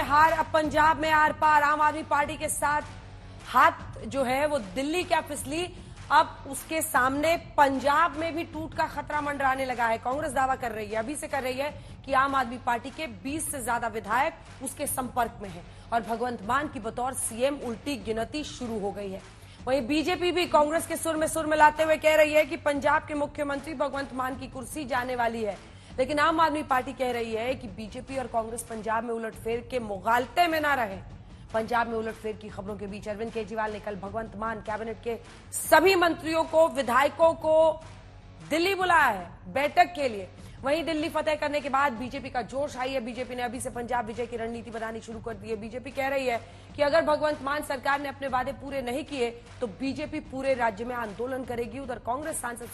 हार अब पंजाब में आर पार। आम आदमी पार्टी के साथ हाथ जो है वो दिल्ली क्या फिसली, अब उसके सामने पंजाब में भी टूट का खतरा मंडराने लगा है। कांग्रेस दावा कर रही है, अभी से कर रही है कि आम आदमी पार्टी के 20 से ज्यादा विधायक उसके संपर्क में हैं और भगवंत मान की बतौर सीएम उल्टी गिनती शुरू हो गई है। वहीं बीजेपी भी कांग्रेस के सुर में मिलाते हुए कह रही है कि पंजाब के मुख्यमंत्री भगवंत मान की कुर्सी जाने वाली है। लेकिन आम आदमी पार्टी कह रही है कि बीजेपी और कांग्रेस पंजाब में उलटफेर के मुगालते में ना रहे। पंजाब में उलटफेर की खबरों के बीच अरविंद केजरीवाल ने कल भगवंत मान कैबिनेट के सभी मंत्रियों को, विधायकों को दिल्ली बुलाया है बैठक के लिए। वहीं दिल्ली फतेह करने के बाद बीजेपी का जोश आई है। बीजेपी ने अभी से पंजाब विजय की रणनीति बनानी शुरू कर दी है। बीजेपी कह रही है कि अगर भगवंत मान सरकार ने अपने वादे पूरे नहीं किए तो बीजेपी पूरे राज्य में आंदोलन करेगी। उधर कांग्रेस सांसद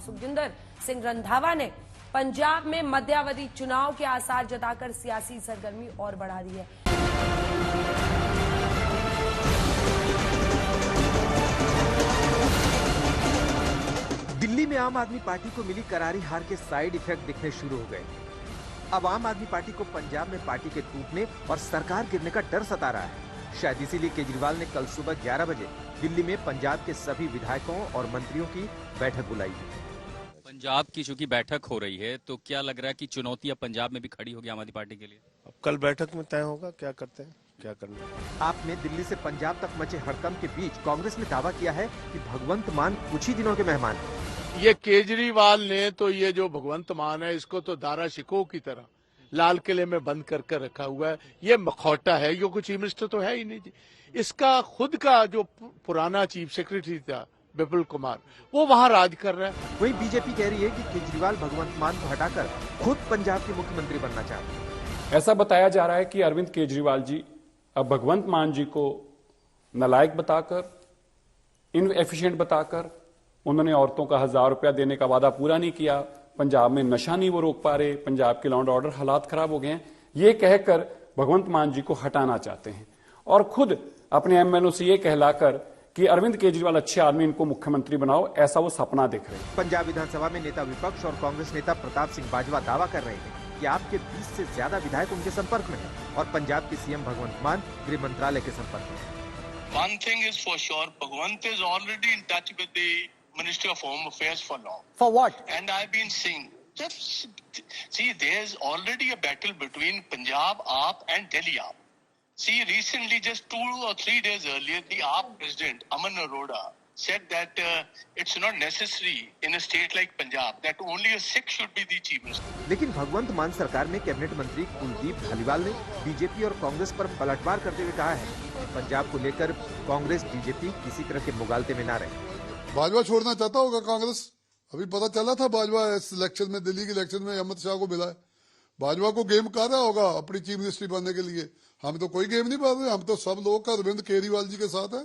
सुखजिंदर सिंह रंधावा ने पंजाब में मध्यावधि चुनाव के आसार जताकर सियासी सरगर्मी और बढ़ा दी है। दिल्ली में आम आदमी पार्टी को मिली करारी हार के साइड इफेक्ट दिखने शुरू हो गए। अब आम आदमी पार्टी को पंजाब में पार्टी के टूटने और सरकार गिरने का डर सता रहा है। शायद इसीलिए केजरीवाल ने कल सुबह 11 बजे दिल्ली में पंजाब के सभी विधायकों और मंत्रियों की बैठक बुलाई है। पंजाब की चूंकि बैठक हो रही है तो क्या लग रहा है कि चुनौती अब पंजाब में भी खड़ी होगी आम आदमी पार्टी के लिए? अब कल बैठक में तय होगा क्या करते हैं, क्या करना है। आपने दिल्ली से पंजाब तक मचे हड़कंप के बीच कांग्रेस ने दावा किया है कि भगवंत मान कुछ ही दिनों के मेहमान हैं। ये केजरीवाल ने तो ये जो भगवंत मान है इसको तो दारा शिकोह की तरह लाल किले में बंद करके रखा हुआ है। ये मखौटा है, ये कोई चीफ मिनिस्टर तो है ही नहीं जी। इसका खुद का जो पुराना चीफ सेक्रेटरी था विपुल कुमार, वो वहाँ राज कर रहा है। वहीं बीजेपी कह रही है कि केजरीवाल भगवंत मान को हटाकर खुद पंजाब के मुख्यमंत्री बनना चाहते हैं। ऐसा बताया जा रहा है कि अरविंद केजरीवाल जी अब भगवंत मान जी को नालायक बताकर, इनएफिशिएंट बताकर, उन्होंने औरतों का 1000 रुपया देने का वादा पूरा नहीं किया, पंजाब में नशा नहीं वो रोक पा रहे, पंजाब के लॉ एंड ऑर्डर हालात खराब हो गए हैं, ये कहकर भगवंत मान जी को हटाना चाहते हैं और खुद अपने एमएनओ से ये कहलाकर कि अरविंद केजरीवाल अच्छे आदमी, इनको मुख्यमंत्री बनाओ, ऐसा वो सपना देख रहे हैं। पंजाब विधानसभा में नेता विपक्ष और कांग्रेस नेता प्रताप सिंह बाजवा दावा कर रहे हैं कि आपके 20 से ज्यादा विधायक उनके संपर्क में हैं और पंजाब के सीएम भगवंत मान गृह मंत्रालय के संपर्क में हैं। One thing is for sure, Bhagwant is already in touch with the Ministry of Home Affairs for long. For what? And I've been seeing, just see, there's already a battle between Punjab AAP and Delhi AAP. See, recently, just 2 or 3 days earlier, the AAP president, Aman Arora, said that it's not necessary in a state like Punjab that only a Sikh should be the chief minister. लेकिन भगवंत मान सरकार में cabinet मंत्री कुलदीप धालीवाल ने BJP और कांग्रेस पर पलटवार करते हुए कहा है कि पंजाब को लेकर कांग्रेस बीजेपी किसी तरह के मुगालते में न रहे। भाजपा छोड़ना चाहता होगा कांग्रेस। अभी पता चला था भाजपा इस इलेक्शन में, दिल्ली के इलेक्शन में अमित शाह को मिला है। भाजपा को गेम कर रहा होगा अपनी चीफ मिनिस्ट्री बनने के लिए। हम तो कोई गेम नहीं कर रहे, हम तो सब लोग अरविंद केजरीवाल जी के साथ है।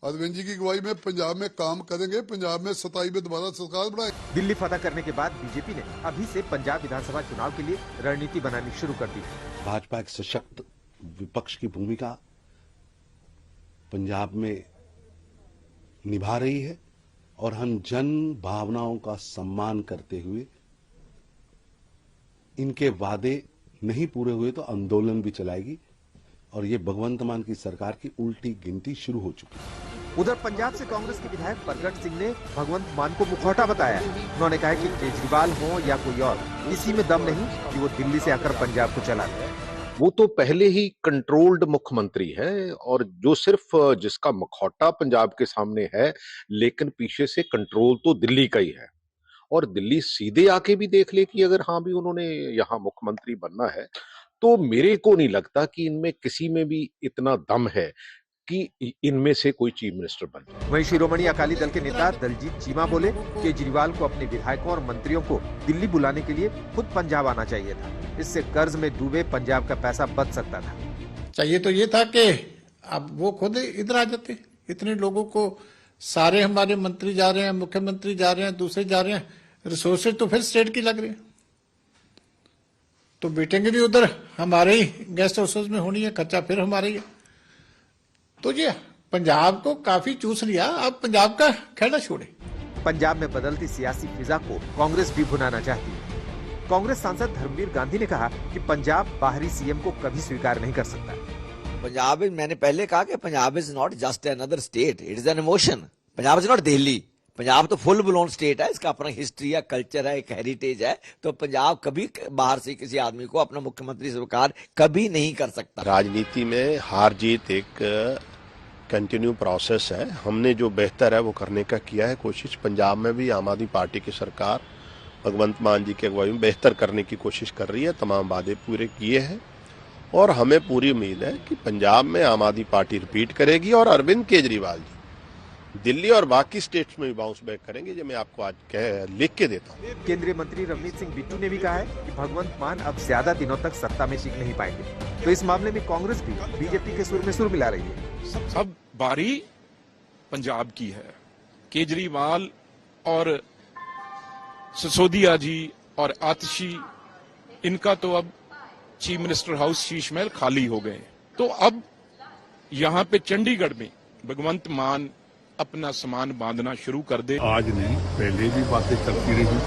अरविंद जी की अगुवाई में पंजाब में काम करेंगे, पंजाब में 27 में दोबारा सरकार बनाएंगे। दिल्ली फतह करने के बाद बीजेपी ने अभी से पंजाब विधानसभा चुनाव के लिए रणनीति बनानी शुरू कर दी है। भाजपा एक सशक्त विपक्ष की भूमिका पंजाब में निभा रही है और हम जन भावनाओं का सम्मान करते हुए इनके वादे नहीं पूरे हुए तो आंदोलन भी चलाएगी और ये भगवंत मान की सरकार की उल्टी गिनती शुरू हो चुकी है। उधर पंजाब से कांग्रेस के विधायक प्रगट सिंह ने भगवंत मान को मुखौटा बताया। उन्होंने कहा कि केजरीवाल हो या कोई और, इसी में दम नहीं कि वो दिल्ली से आकर पंजाब को चला ले। वो तो पहले ही कंट्रोल्ड मुख्यमंत्री है और जो सिर्फ जिसका मुखौटा पंजाब के सामने है, लेकिन पीछे से कंट्रोल तो दिल्ली का ही है। और दिल्ली सीधे आके भी देख ले कि अगर हाँ भी उन्होंने यहाँ मुख्यमंत्री बनना है, तो मेरे को नहीं लगता कि इनमें किसी में भी इतना दम है कि इनमें से कोई चीफ मिनिस्टर बन जाए। वहीं शिरोमणि अकाली दल के नेता दलजीत चीमा बोले, केजरीवाल को अपने विधायकों और मंत्रियों को दिल्ली बुलाने के लिए खुद पंजाब आना चाहिए था। इससे कर्ज में डूबे पंजाब का पैसा बच सकता था। चाहिए तो ये था कि अब वो खुद इधर आ जाते। इतने लोगों को, सारे हमारे मंत्री जा रहे हैं, मुख्यमंत्री जा रहे हैं, दूसरे जा रहे हैं, रिसोर्सेज तो फिर स्टेट की लग रही है, तो बैठेंगे भी उधर, हमारे ही गेस्ट हाउसेज में होनी है, खर्चा फिर हमारे ही है। तो ये पंजाब को काफी चूस लिया, अब पंजाब का खेला छोड़े। पंजाब में बदलती सियासी फिजा को कांग्रेस भी भुनाना चाहती है। कांग्रेस सांसद धर्मवीर गांधी ने कहा कि पंजाब बाहरी सीएम को कभी स्वीकार नहीं कर सकता। पंजाब मैंने पहले कहा कि Punjab is not just another state, it is an emotion. Punjab is not Delhi. Punjab तो फुल ब्लोन स्टेट है, इसका अपना हिस्ट्री है, कल्चर है, एक हेरिटेज है। तो पंजाब कभी बाहर से किसी आदमी को अपना मुख्यमंत्री स्वीकार कभी नहीं कर सकता। राजनीति में हार जीत एक कंटिन्यू प्रोसेस है। हमने जो बेहतर है वो करने का किया है कोशिश। पंजाब में भी आम आदमी पार्टी की सरकार भगवंत मान जी की अगुवाई में बेहतर करने की कोशिश कर रही है। तमाम वादे पूरे किए हैं और हमें पूरी उम्मीद है कि पंजाब में आम आदमी पार्टी रिपीट करेगी और अरविंद केजरीवाल जी दिल्ली और बाकी स्टेट्स में भी बाउंस बैक करेंगे। जो मैं आपको आज लिख के देता हूँ। केंद्रीय मंत्री रवनीत सिंह बिट्टू ने भी कहा है कि भगवंत मान अब ज्यादा दिनों तक सत्ता में टिक नहीं पाएंगे। तो इस मामले में कांग्रेस भी बीजेपी के सुर में सुर मिला रही है। अब बारी पंजाब की है। केजरीवाल और सिसोदिया जी और आतिशी, इनका तो अब chief minister house Sheesh Mahal खाली हो गए। तो अब यहाँ पे चंडीगढ़ में भगवंत मान अपना सामान बांधना शुरू कर दे। आज नहीं, पहले भी बातें चलती रही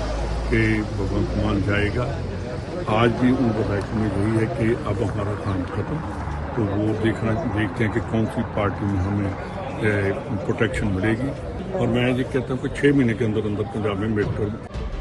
कि भगवंत मान जाएगा। आज भी उनका फैसला में यही है कि अब हमारा काम खत्म। तो वो देखते हैं कि कौन सी पार्टी में हमें प्रोटेक्शन मिलेगी। और मैं ये कहता हूँ कि 6 महीने के अंदर अंदर पंजाब में मेट्रो।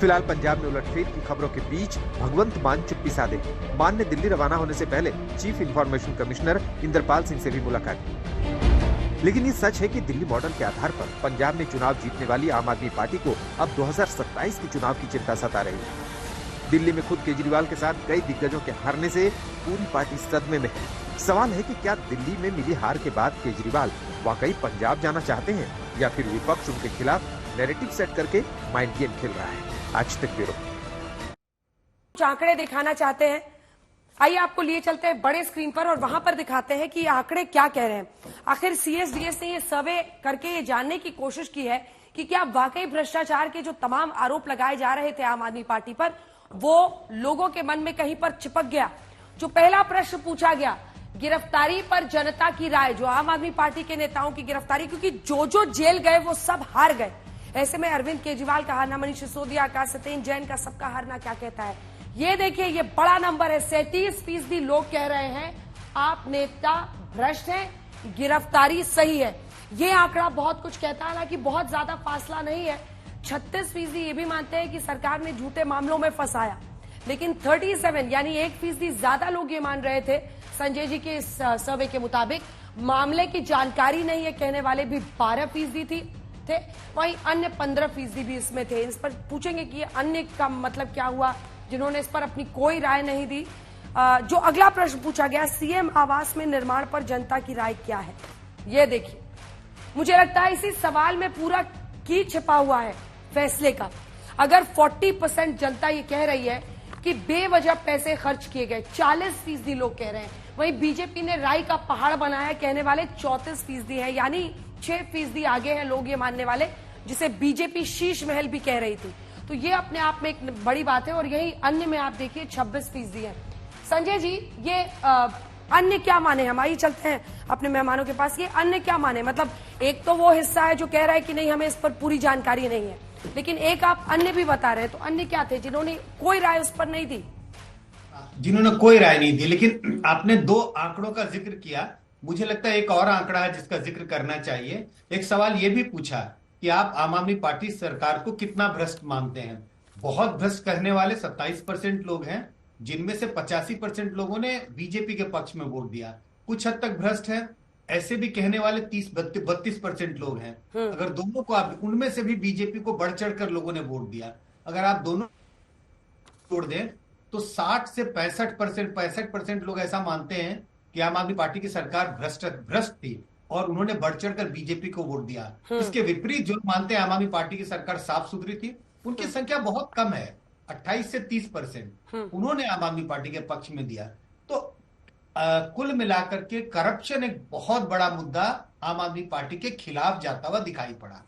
फिलहाल पंजाब में उलटफेर की खबरों के बीच भगवंत मान चुप्पी साधे। मान ने दिल्ली रवाना होने से पहले chief information commissioner Indrapal Singh से भी मुलाकात की। लेकिन ये सच है कि दिल्ली मॉडल के आधार पर पंजाब में चुनाव जीतने वाली आम आदमी पार्टी को अब 2027 के चुनाव की चिंता सता रही है। दिल्ली में खुद केजरीवाल के साथ कई दिग्गजों के हारने से पूरी पार्टी सदमे में है। सवाल है कि क्या दिल्ली में मिली हार के बाद केजरीवाल वाकई पंजाब जाना चाहते हैं या फिर विपक्ष उनके खिलाफ नैरेटिव सेट करके माइंड गेम खेल रहा है। आज तक ब्यूरो। आंकड़े दिखाना चाहते हैं, आइए आपको लिए चलते हैं बड़े स्क्रीन पर और वहां पर दिखाते हैं कि ये आंकड़े क्या कह रहे हैं। आखिर सीएसडीएस ने ये सर्वे करके ये जानने की कोशिश की है कि क्या वाकई भ्रष्टाचार के जो तमाम आरोप लगाए जा रहे थे आम आदमी पार्टी पर, वो लोगों के मन में कहीं पर चिपक गया। जो पहला प्रश्न पूछा गया, गिरफ्तारी पर जनता की राय, जो आम आदमी पार्टी के नेताओं की गिरफ्तारी, क्योंकि जो जो जेल गए वो सब हार गए। ऐसे में अरविंद केजरीवाल का हारना, मनीष सिसोदिया का, सत्येंद्र जैन का, सबका हारना क्या कहता है। ये देखिए, ये बड़ा नंबर है। 37% लोग कह रहे हैं आप नेता भ्रष्ट हैं, गिरफ्तारी सही है। ये आंकड़ा बहुत कुछ कहता है, हालांकि बहुत ज्यादा फासला नहीं है। 36% ये भी मानते हैं कि सरकार ने झूठे मामलों में फंसाया, लेकिन 37 यानी 1% ज्यादा लोग ये मान रहे थे संजय जी के इस सर्वे के मुताबिक मामले की जानकारी नहीं है कहने वाले भी 12% थे। वहीं अन्य 15% भी इसमें थे। इस पर पूछेंगे कि अन्य का मतलब क्या हुआ, जिन्होंने इस पर अपनी कोई राय नहीं दी। जो अगला प्रश्न पूछा गया, सीएम आवास में निर्माण पर जनता की राय क्या है। ये देखिए, मुझे लगता है इसी सवाल में पूरा की छिपा हुआ है फैसले का। अगर 40% जनता ये कह रही है कि बेवजह पैसे खर्च किए गए, 40% लोग कह रहे हैं। वहीं बीजेपी ने राय का पहाड़ बनाया कहने वाले 34% है, यानी 6% आगे हैं लोग ये मानने वाले, जिसे बीजेपी शीश महल भी कह रही थी। तो ये अपने आप में एक बड़ी बात है। और यही अन्य में आप देखिए 26% है। संजय जी, ये अन्य क्या माने हम? आइए चलते हैं अपने मेहमानों के पास। ये अन्य क्या माने, मतलब एक तो वो हिस्सा है जो कह रहा है कि नहीं हमें इस पर पूरी जानकारी नहीं है, लेकिन एक आप अन्य भी बता रहे हैं। तो अन्य क्या थे जिन्होंने कोई राय उस पर नहीं दी? जिन्होंने कोई राय नहीं दी, लेकिन आपने 2 आंकड़ों का जिक्र किया। मुझे लगता है एक और आंकड़ा है जिसका जिक्र करना चाहिए। एक सवाल ये भी पूछा कि आप आम आदमी पार्टी सरकार को कितना भ्रष्ट मानते हैं। बहुत भ्रष्ट कहने वाले 27% लोग हैं, जिनमें से 85% लोगों ने बीजेपी के पक्ष में वोट दिया। कुछ हद तक भ्रष्ट है ऐसे भी कहने वाले 32% लोग हैं। अगर दोनों को आप, उनमें से भी बीजेपी को बढ़ चढ़कर लोगों ने वोट दिया। अगर आप दोनों जोड़ दें तो 60 से 65% लोग ऐसा मानते हैं कि आम आदमी पार्टी की सरकार भ्रष्ट थी और उन्होंने बढ़ चढ़कर बीजेपी को वोट दिया। इसके विपरीत जो मानते हैं आम आदमी पार्टी की सरकार साफ सुथरी थी, उनकी संख्या बहुत कम है, 28 से 30%। उन्होंने आम आदमी पार्टी के पक्ष में दिया। तो कुल मिलाकर के करप्शन एक बहुत बड़ा मुद्दा आम आदमी पार्टी के खिलाफ जाता हुआ दिखाई पड़ा।